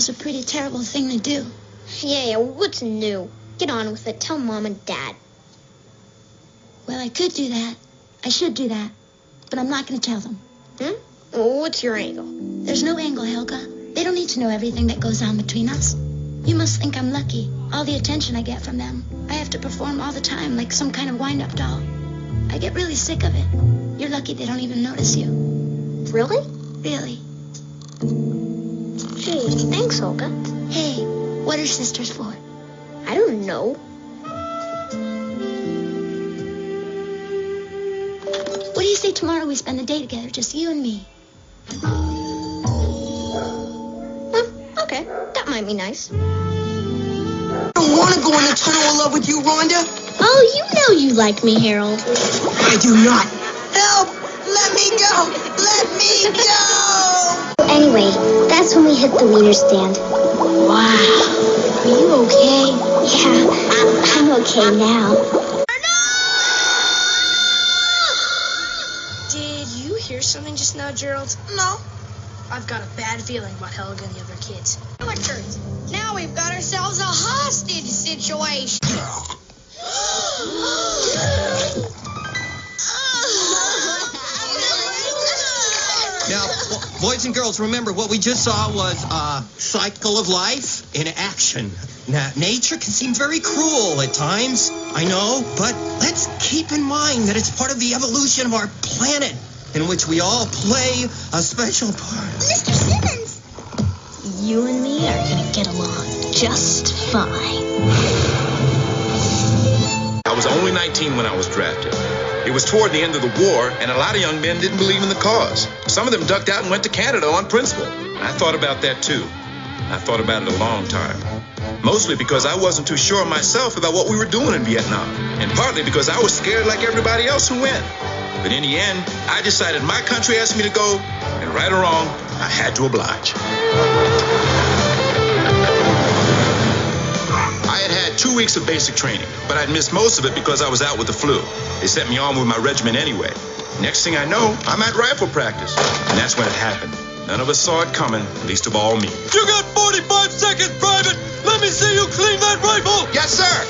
was a pretty terrible thing to do. Yeah, what's new? Get on with it. Tell Mom and Dad. Well, I could do that. I should do that. But I'm not going to tell them. What's your angle? There's no angle, Helga. They don't need to know everything that goes on between us. You must think I'm lucky. All the attention I get from them. I have to perform all the time like some kind of wind-up doll. I get really sick of it. You're lucky they don't even notice you. Really? Really. Gee, thanks, Olga. Hey, what are sisters for? I don't know. What do you say tomorrow we spend the day together, just you and me? Okay, that might be nice. I don't want to go in the tunnel of love with you, Rhonda. Oh, you know you like me, Harold. I do not. Help! Let me go! Let me go! Anyway, that's when we hit the wiener stand. Wow. Are you okay? Yeah, I'm okay now. Did you hear something just now, Gerald? No. I've got a bad feeling about Helga and the other kids. Amateurs. Now we've got ourselves a hostage situation. Now, boys and girls, remember what we just saw was a cycle of life in action. Now, nature can seem very cruel at times, I know, but let's keep in mind that it's part of the evolution of our planet, in which we all play a special part. Mr. Simmons! You and me are gonna get along just fine. I was only 19 when I was drafted. It was toward the end of the war, and a lot of young men didn't believe in the cause. Some of them ducked out and went to Canada on principle. I thought about that too. I thought about it a long time. Mostly because I wasn't too sure myself about what we were doing in Vietnam, and partly because I was scared like everybody else who went. But in the end, I decided my country asked me to go, and right or wrong, I had to oblige. I had 2 weeks of basic training, but I'd missed most of it because I was out with the flu. They sent me on with my regiment anyway. Next thing I know, I'm at rifle practice. And that's when it happened. None of us saw it coming, least of all me. You got 45 seconds, Private! Let me see you clean that rifle! Yes, sir!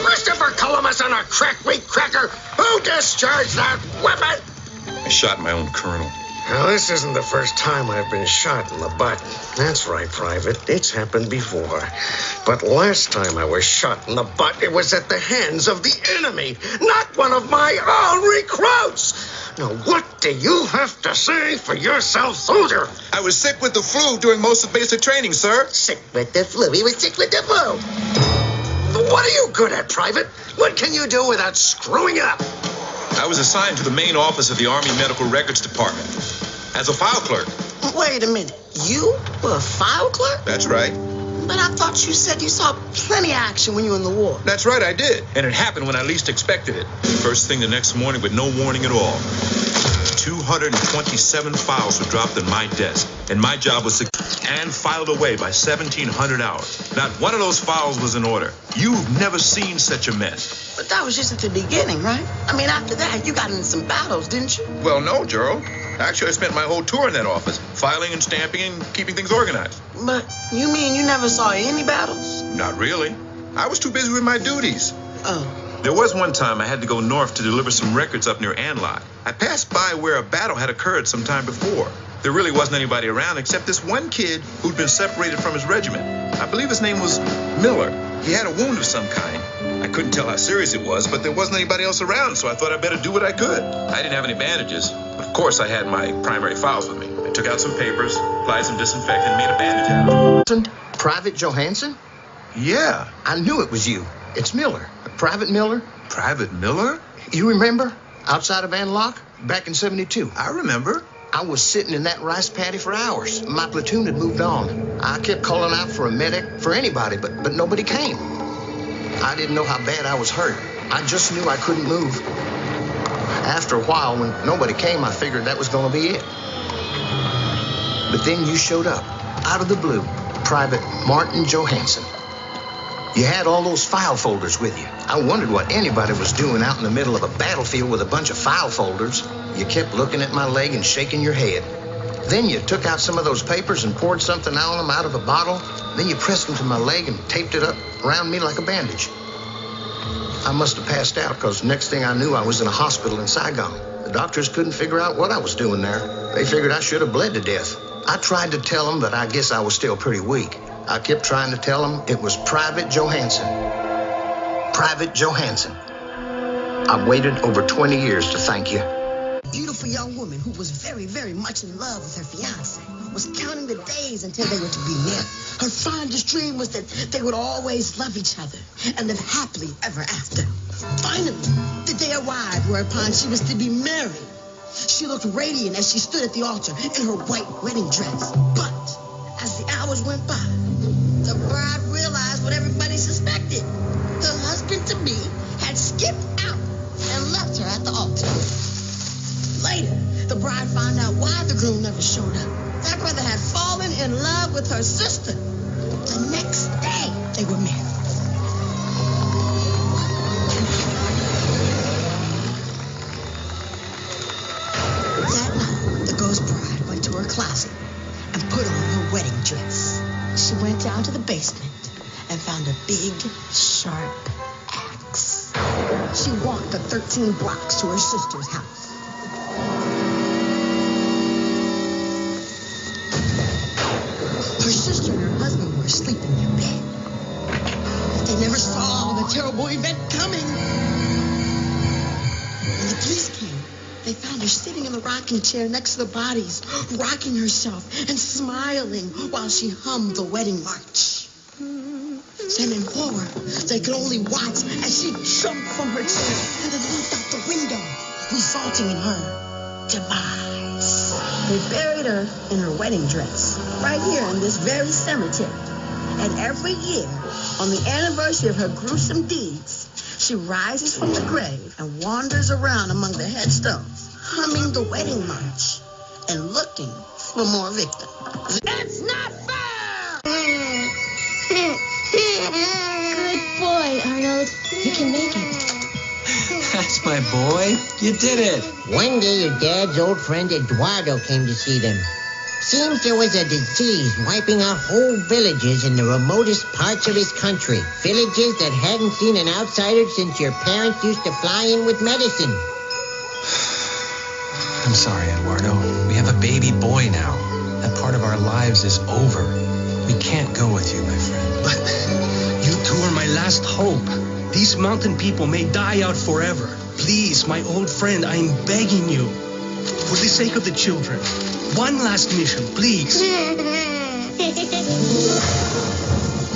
Christopher Columbus and a crack-wheat cracker! Who discharged that weapon? I shot my own colonel. Now, this isn't the first time I've been shot in the butt. That's right, Private. It's happened before. But last time I was shot in the butt, it was at the hands of the enemy, not one of my own recruits. Now, what do you have to say for yourself, soldier? I was sick with the flu during most of basic training, sir. Sick with the flu. He was sick with the flu. What are you good at, Private? What can you do without screwing up? I was assigned to the main office of the Army Medical Records Department as a file clerk. Wait a minute. You were a file clerk? That's right. But I thought you said you saw plenty of action when you were in the war. That's right, I did. And it happened when I least expected it. First thing the next morning with no warning at all. 227 files were dropped on my desk, and my job was to and filed away by 1,700 hours. Not one of those files was in order. You've never seen such a mess. But that was just at the beginning, right? I mean, after that, you got into some battles, didn't you? Well, no, Gerald. Actually, I spent my whole tour in that office, filing and stamping and keeping things organized. But you mean you never saw any battles? Not really. I was too busy with my duties. Oh. There was one time I had to go north to deliver some records up near Anlot. I passed by where a battle had occurred some time before. There really wasn't anybody around except this one kid who'd been separated from his regiment. I believe his name was Miller. He had a wound of some kind. I couldn't tell how serious it was, but there wasn't anybody else around, so I thought I'd better do what I could. I didn't have any bandages. Of course, I had my primary files with me. I took out some papers, applied some disinfectant, and made a bandage out of it. Private Johansson? Yeah. I knew it was you. It's Miller. Private Miller. Private Miller? You remember? Outside of Anlock? Back in 72. I remember. I was sitting in that rice paddy for hours. My platoon had moved on. I kept calling out for a medic, for anybody, but nobody came. I didn't know how bad I was hurt. I just knew I couldn't move. After a while, when nobody came, I figured that was going to be it. But then you showed up, out of the blue, Private Martin Johansson. You had all those file folders with you. I wondered what anybody was doing out in the middle of a battlefield with a bunch of file folders. You kept looking at my leg and shaking your head. Then you took out some of those papers and poured something on them out of a bottle. Then you pressed them to my leg and taped it up around me like a bandage. I must have passed out because next thing I knew, I was in a hospital in Saigon. The doctors couldn't figure out what I was doing there. They figured I should have bled to death. I tried to tell them, but I guess I was still pretty weak. I kept trying to tell them it was Private Johansson. Private Johansson. I've waited over 20 years to thank you. A beautiful young woman who was very, very much in love with her fiancé was counting the days until they were to be married. Her fondest dream was that they would always love each other and live happily ever after. Finally, the day arrived whereupon she was to be married. She looked radiant as she stood at the altar in her white wedding dress. But as the hours went by, the bride realized what everybody suspected. Her husband-to-be had skipped out and left her at the altar. Later, the bride found out why the groom never showed up. That brother had fallen in love with her sister. The next day, they were married. That night, the ghost bride went to her closet and put on her wedding dress. She went down to the basement and found a big, sharp axe. She walked the 13 blocks to her sister's house. Her sister and her husband were asleep in their bed. They never saw the terrible event coming. When the police came, they found her sitting in the rocking chair next to the bodies, rocking herself and smiling while she hummed the wedding march. Then in horror, they could only watch as she jumped from her chair and leaped out the window, resulting in her demise. They buried her in her wedding dress, right here in this very cemetery. And every year, on the anniversary of her gruesome deeds, she rises from the grave and wanders around among the headstones, humming the wedding march and looking for more victims. It's not fair! Good boy, Arnold. You can make it. That's my boy. You did it. One day, your dad's old friend Eduardo came to see them. Seems there was a disease wiping out whole villages in the remotest parts of his country. Villages that hadn't seen an outsider since your parents used to fly in with medicine. I'm sorry, Eduardo. We have a baby boy now. That part of our lives is over. We can't go with you, my friend. But you two are my last hope. These mountain people may die out forever. Please, my old friend, I'm begging you. For the sake of the children. One last mission, please. We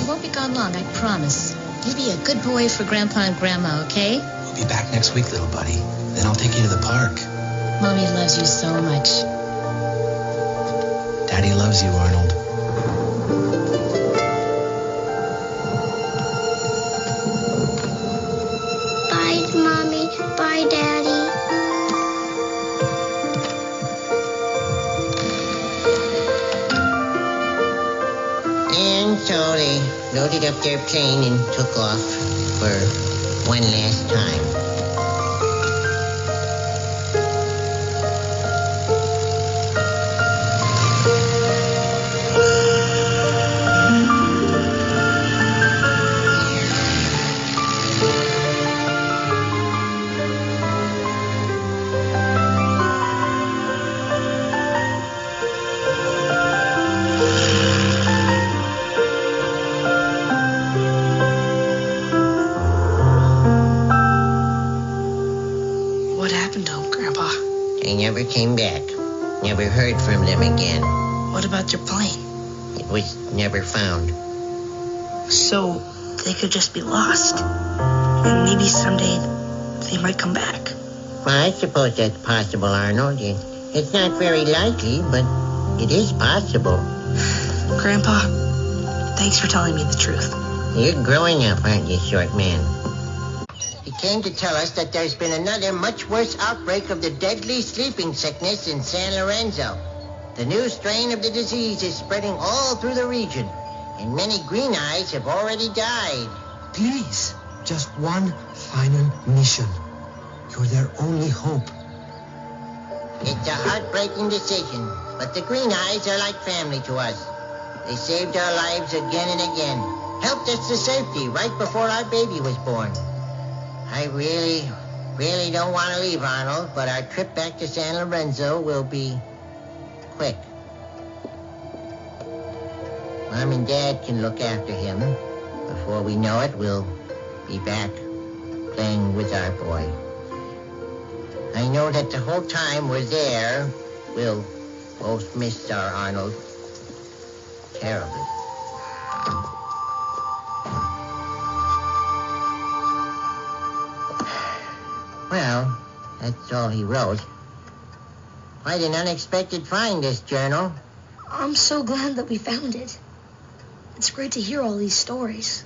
won't be gone long, I promise. You be a good boy for Grandpa and Grandma, okay? We'll be back next week, little buddy. Then I'll take you to the park. Mommy loves you so much. Daddy loves you, Arnold. Bye, Mommy. Bye, Daddy. And so they loaded up their plane and took off for one last time. Came back. Never heard from them again. What about your plane? It was never found. So they could just be lost. And maybe someday they might come back. Well, I suppose that's possible, Arnold. It's not very likely, but it is possible. Grandpa, thanks for telling me the truth. You're growing up, aren't you, short man? He came to tell us that there's been another much worse outbreak of the deadly sleeping sickness in San Lorenzo. The new strain of the disease is spreading all through the region, and many green eyes have already died. Please, just one final mission. You're their only hope. It's a heartbreaking decision, But the Green Eyes are like family to us. They saved our lives again and again. Helped us to safety right before our baby was born. I really don't want to leave, Arnold, but our trip back to San Lorenzo will be quick. Mom and Dad can look after him. Before we know it, we'll be back playing with our boy. I know that the whole time we're there, we'll both miss our Arnold terribly. Well, that's all he wrote. Quite an unexpected find, this journal. I'm so glad that we found it. It's great to hear all these stories.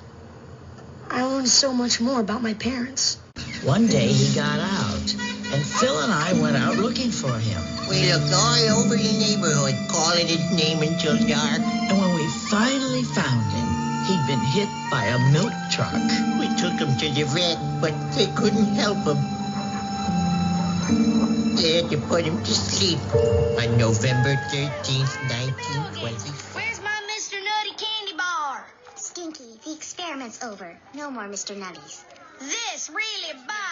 I learned so much more about my parents. One day he got out, and Phil and I went out looking for him. We looked all over the neighborhood, calling his name until dark. And when we finally found him, he'd been hit by a milk truck. We took him to the vet, but they couldn't help him. They had to put him to sleep on November 13th, 1920. Where's my Mr. Nutty candy bar? Stinky, the experiment's over. No more Mr. Nutties. This really bites.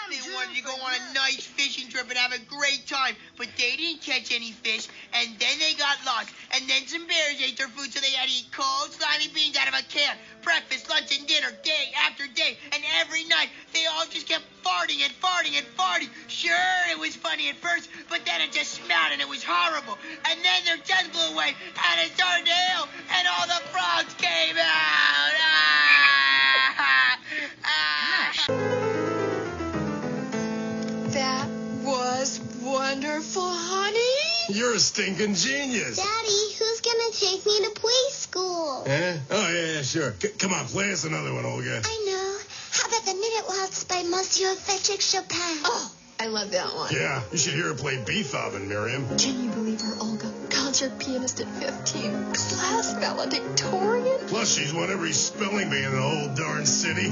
They wanted to go on a nice fishing trip and have a great time, but they didn't catch any fish, and then they got lost. And then some bears ate their food, so they had to eat cold, slimy beans out of a can. Breakfast, lunch, and dinner, day after day. And every night, they all just kept farting and farting and farting. Sure, it was funny at first, but then it just smelled, and it was horrible. And then their tongues blew away, and it started to hail, and all the frogs came out. That was wonderful, honey. You're a stinking genius. Daddy, who's gonna take me to preschool? Eh? Oh, yeah, sure. Come on, play us another one, Olga. I know. How about the Minute Waltz by Monsieur Frédéric Chopin? Oh, I love that one. Yeah, you should hear her play Beethoven, Miriam. Can you believe her, Olga? Concert pianist at 15. Class valedictorian. Plus, she's won every spelling bee in the whole darn city.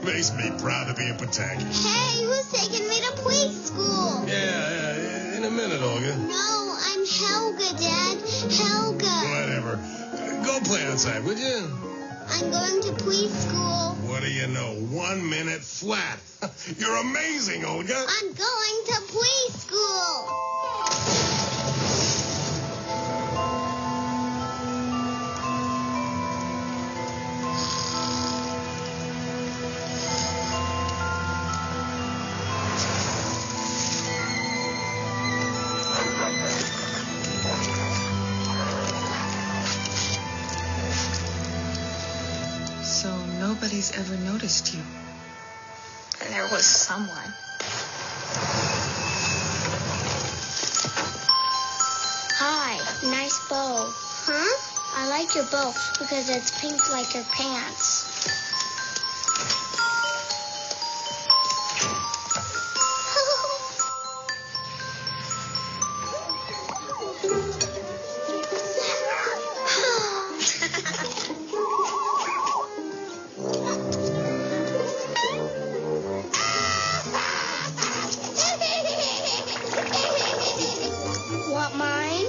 Makes me proud to be a Patank. Hey, who's taking me to preschool? Yeah, in a minute, Olga. No, I'm Helga, Dad. Helga. Whatever. Go play outside, would you? I'm going to preschool. What do you know? 1 minute flat. You're amazing, Olga. I'm going to preschool. So nobody's ever noticed you. There was someone. Hi, nice bow. Huh? I like your bow because it's pink like your pants. Want mine?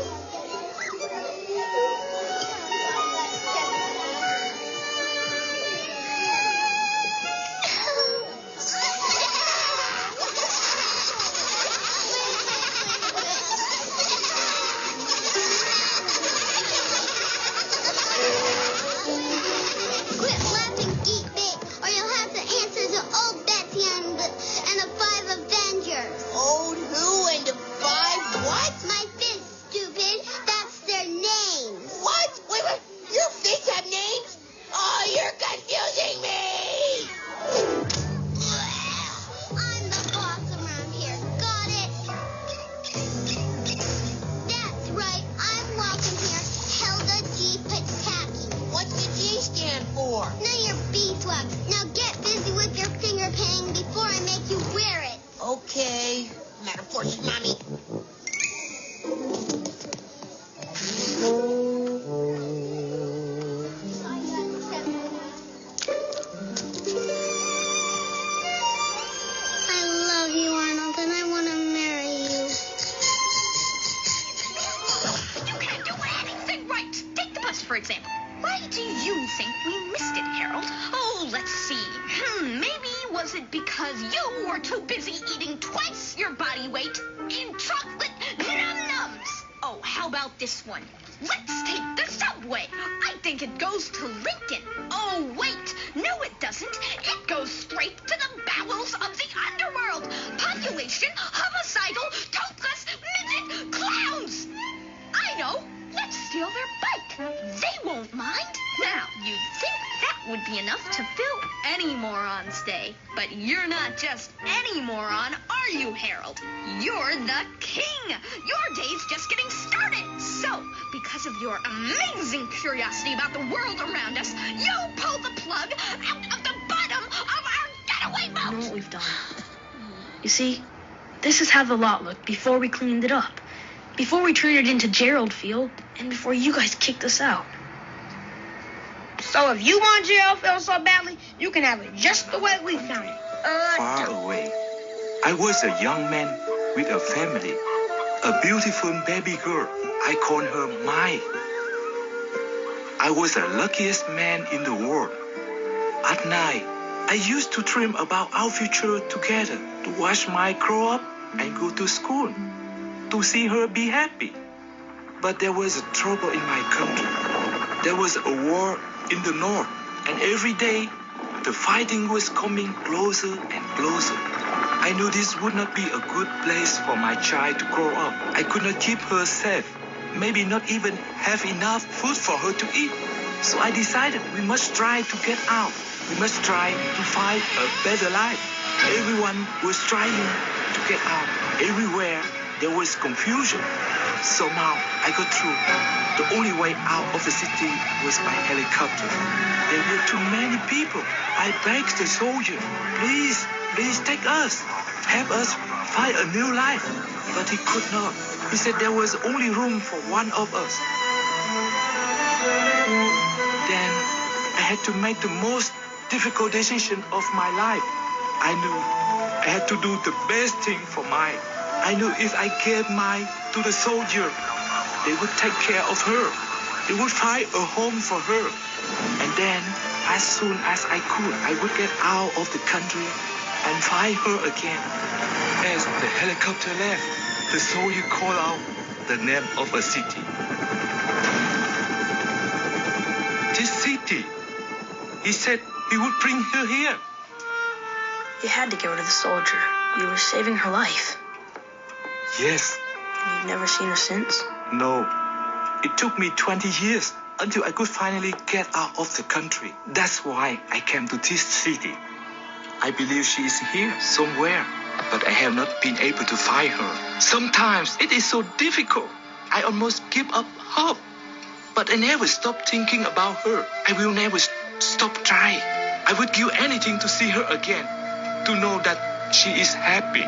for example. Why do you think we missed it, Harold? Oh, let's see. Maybe was it because you were too busy eating twice your body weight in chocolate num-nums? Oh, how about this one? Let's take the subway. I think it goes to Lincoln. Oh, wait. No, it doesn't. It goes straight to the bowels of the underworld. Population, homicidal, toothless, midget clowns. I know. Let's steal their bike. They won't mind. Now, you'd think that would be enough to fill any moron's day. But you're not just any moron, are you, Harold? You're the king. Your day's just getting started. So, because of your amazing curiosity about the world around us, you pulled the plug out of the bottom of our getaway boat. You know what we've done? You see, this is how the lot looked before we cleaned it up. Before we turned it into Gerald Field, and before you guys kicked us out. So if you want Gerald Field so badly, you can have it just the way we found it. Far away, I was a young man with a family, a beautiful baby girl. I called her Mai. I was the luckiest man in the world. At night, I used to dream about our future together, to watch Mai grow up and go to school, to see her be happy. But there was a trouble in my country. There was a war in the north, and every day the fighting was coming closer and closer. I knew this would not be a good place for my child to grow up. I could not keep her safe, maybe not even have enough food for her to eat. So I decided we must try to get out. We must try to find a better life. Everyone was trying to get out. Everywhere there was confusion. Somehow I got through. The only way out of the city was by helicopter. There were too many people. I begged the soldier, please take us. Help us find a new life. But he could not. He said there was only room for one of us. Then I had to make the most difficult decision of my life. I knew I had to do the best thing for Mai. I knew if I gave Mai to the soldier, they would take care of her. They would find a home for her. And then, as soon as I could, I would get out of the country and find her again. As the helicopter left, the soldier called out the name of a city. This city. He said he would bring her here. You had to give her to the soldier. You were saving her life. Yes. You've never seen her since? No. It took me 20 years until I could finally get out of the country. That's why I came to this city. I believe she is here somewhere, but I have not been able to find her. Sometimes it is so difficult. I almost give up hope. But I never stop thinking about her. I will never stop trying. I would give anything to see her again, to know that she is happy.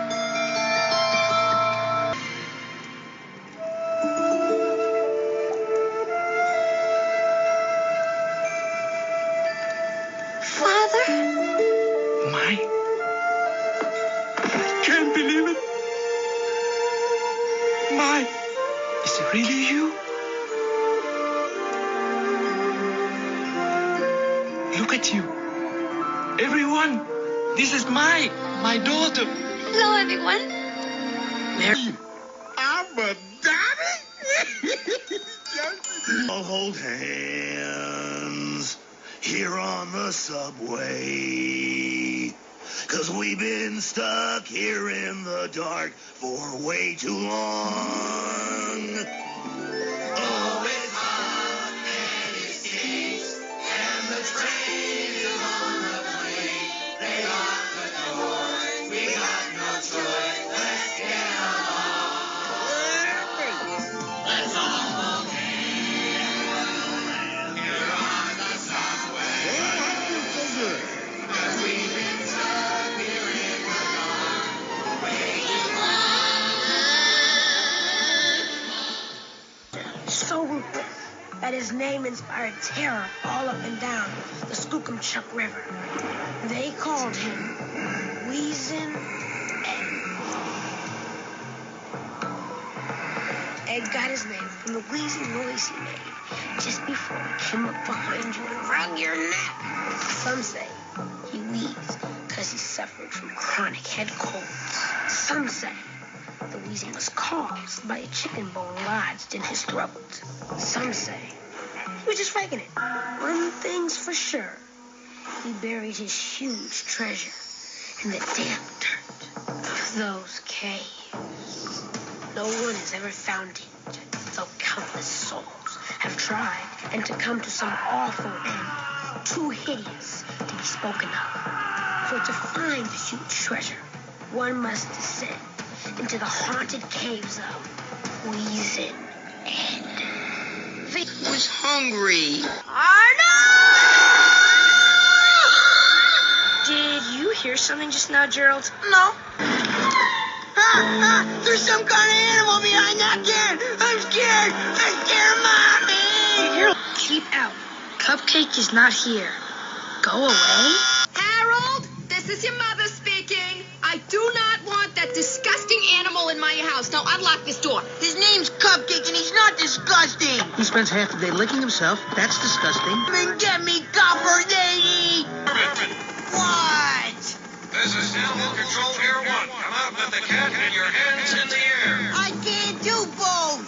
Really you? Look at you. Everyone, this is my daughter. Hello, everyone. Mary. I'm a daddy. I'll hold hands here on the subway. 'Cause we've been stuck here in the dark for way too long. Oh, it's hot and it stinks, and the train is on the way. They lock the doors, we got no choice. Let's get along. Let's all hold hands here on the subway. 'Cause we've been stuck here in the dark for way too long. So ruthless that his name inspired terror all up and down the Skookumchuck River. They called him Wheezin' Ed. Ed got his name from the wheezy noise he made just before he came up behind you and wrung your neck. Some say he wheezed because he suffered from chronic head colds. Some say the wheezing was caused by a chicken bone lodged in his throat. Some say he was just faking it. One thing's for sure, he buried his huge treasure in the damp dirt of those caves. No one has ever found it, though countless souls have tried, and to come to some awful end, too hideous to be spoken of. For to find the huge treasure, one must descend into the haunted caves of Wheezin' Ed. Vic was hungry. Arnold! Did you hear something just now, Gerald? No. There's some kind of animal behind that can. I'm scared. Mommy. Keep out. Cupcake is not here. Go away. Harold, this is your mother speaking. I do not want that disgusting animal in my house. Now unlock this door. His name's Cupcake, and he's not disgusting. He spends half the day licking himself. That's disgusting. Come and get me, copper lady. What? This is Animal Control Air 1. Come out with the cat and your hands in the air. I can't do both.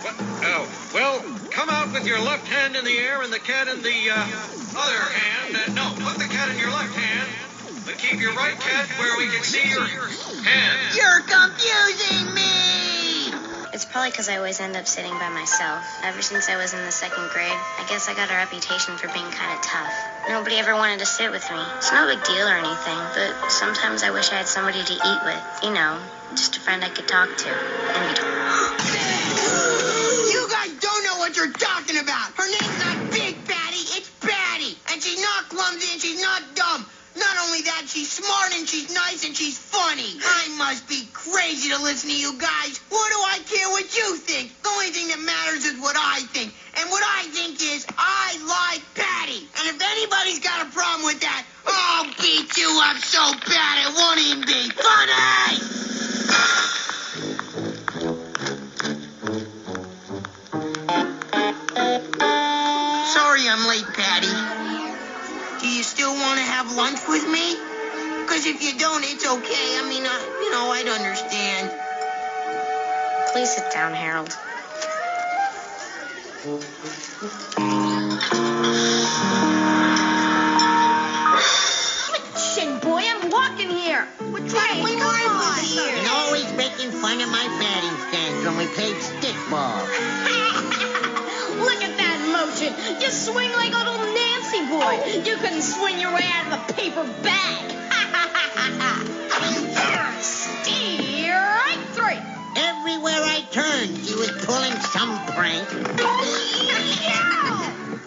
What? Oh, well, come out with your left hand in the air and the cat in the other hand. No, put the cat in your left hand, but keep your right cat where we can see your hand. You're confusing me. It's probably because I always end up sitting by myself. Ever since I was in the 2nd grade, I guess I got a reputation for being kind of tough. Nobody ever wanted to sit with me. It's no big deal or anything, but sometimes I wish I had somebody to eat with. You know, just a friend I could talk to. And You guys don't know what you're talking about. Her name's not Big Patty, it's Patty. And she's not clumsy and she's not dumb. Not only that, she's smart and she's nice and she's funny. I must be crazy to listen to you guys. What do I care what you think? The only thing that matters is what I think. And what I think is I like Patty. And if anybody's got a problem with that, I'll beat you up so bad it won't even be funny. Sorry I'm late, Patty. Do you still want to have lunch with me? Because if you don't, it's okay. I mean, I'd understand. please sit down, Harold. Shit, boy, I'm walking here. What's You're always making fun of my batting stance when we played stickball. Look at that motion. You swing like a little Nancy boy. You couldn't swing your way out of a paper bag. Strike three. Everywhere I turned, she was pulling some prank.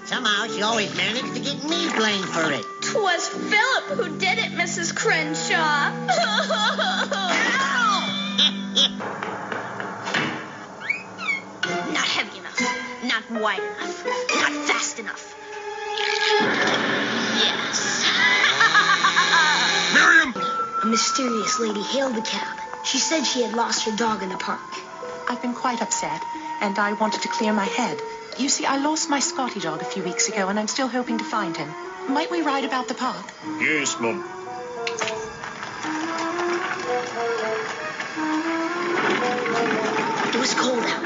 Somehow she always managed to get me blamed for it. 'Twas Philip who did it, Mrs. Crenshaw. Not heavy enough. Not wide enough. Not fast enough. Yes. Miriam! A mysterious lady hailed the cab. She said she had lost her dog in the park. I've been quite upset, and I wanted to clear my head. You see, I lost my Scotty dog a few weeks ago, and I'm still hoping to find him. Might we ride about the park? Yes, Mum. It was cold out,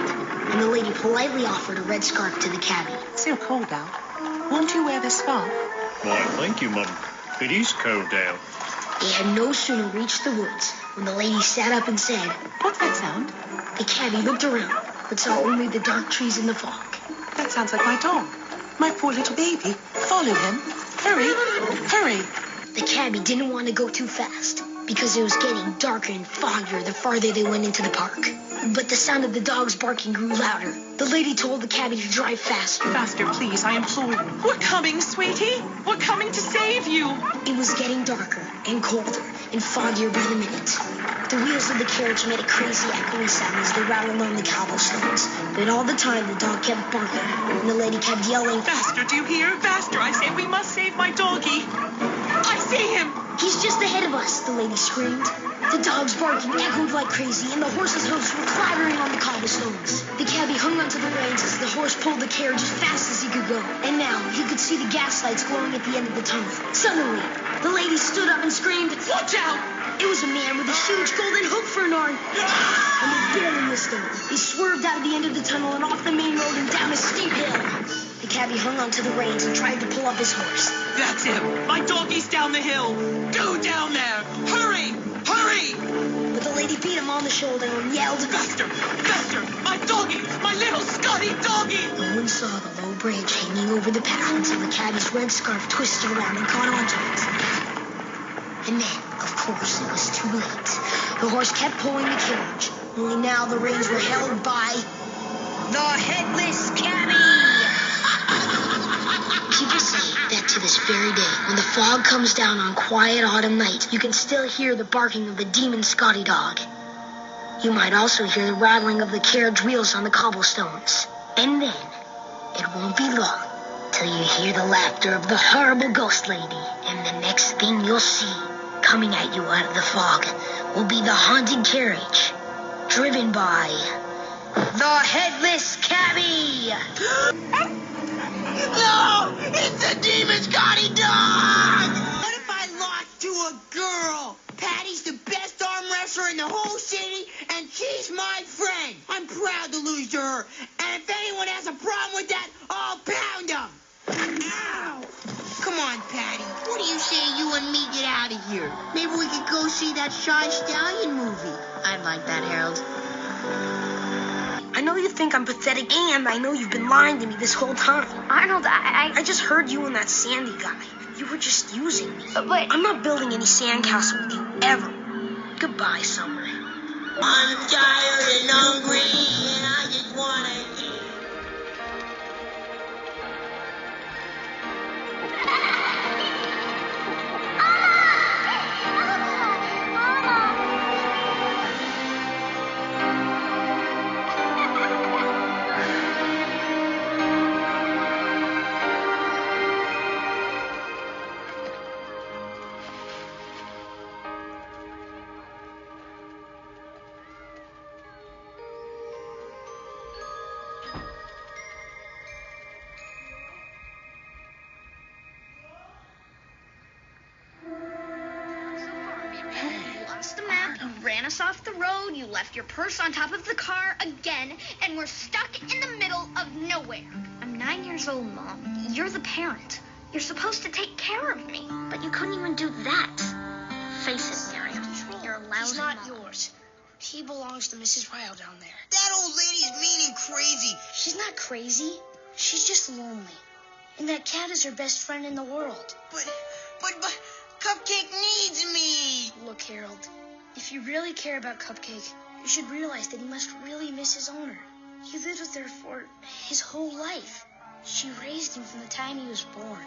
and the lady politely offered a red scarf to the cabbie. So cold out. Won't you wear this scarf? Why, thank you, Mum. It is cold out. They had no sooner reached the woods when the lady sat up and said, "What's that sound?" The cabbie looked around, but saw only the dark trees in the fog. That sounds like my dog. My poor little baby. Follow him. Hurry. Hurry. The cabbie didn't want to go too fast because it was getting darker and foggier the farther they went into the park. But the sound of the dogs barking grew louder. The lady told the cabbie to drive faster. Faster, please, I implore you. We're coming, sweetie. We're coming to save you. It was getting darker and colder and foggier by the minute. The wheels of the carriage made a crazy echoing sound as they rattled on the cobblestones. But all the time, the dog kept barking, and the lady kept yelling, "Faster, do you hear? Faster, I say, we must save my doggie." I see him! He's just ahead of us, the lady screamed. The dog's barking echoed like crazy, and the horse's hooves were clattering on the cobblestones. The cabbie hung onto the reins as the horse pulled the carriage as fast as he could go. And now he could see the gas lights glowing at the end of the tunnel. Suddenly, the lady stood up and screamed, "Watch out!" It was a man with a huge golden hook for an arm. And they barely missed him. He swerved out of the end of the tunnel and off the main road and down a steep hill. The cabbie hung onto the reins and tried to pull up his horse. That's him! My doggie's down the hill! Go down there! Hurry! Hurry! But the lady beat him on the shoulder and yelled, "Faster! Faster! My doggie! My little Scotty doggie!" No one saw the low branch hanging over the path until the cabbie's red scarf twisted around and caught onto it. And then, of course, it was too late. The horse kept pulling the carriage, only now the reins were held by the headless cabbie! People say that to this very day, when the fog comes down on quiet autumn night, you can still hear the barking of the demon Scotty dog. You might also hear the rattling of the carriage wheels on the cobblestones. And then, it won't be long till you hear the laughter of the horrible ghost lady. And the next thing you'll see, coming at you out of the fog, will be the haunted carriage, driven by the headless cabbie! No! It's a demon Scotty dog! What if I lost to a girl? Patty's the best arm wrestler in the whole city, and she's my friend. I'm proud to lose to her, and if anyone has a problem with that, I'll pound them. Ow! Come on, Patty. What do you say you and me get out of here? Maybe we could go see that Shy Stallion movie. I'd like that, Harold. I know you think I'm pathetic, and I know you've been lying to me this whole time. Arnold, I just heard you and that Sandy guy. You were just using me. But I'm not building any sandcastle with you, ever. Goodbye, Summer. I'm tired and hungry, and I just want to eat. The map, you ran us off the road, you left your purse on top of the car again, and we're stuck in the middle of nowhere. I'm 9 years old, Mom. You're the parent. You're supposed to take care of me. But you couldn't even do that. Face it, Miriam. You're a lousy He's not mom. yours. He belongs to Mrs. Ryle down there. That old lady's mean and crazy. She's not crazy. She's just lonely. And that cat is her best friend in the world. But Cupcake needs me. Look, Harold, if you really care about Cupcake, you should realize that he must really miss his owner. He lived with her for his whole life. She raised him from the time he was born.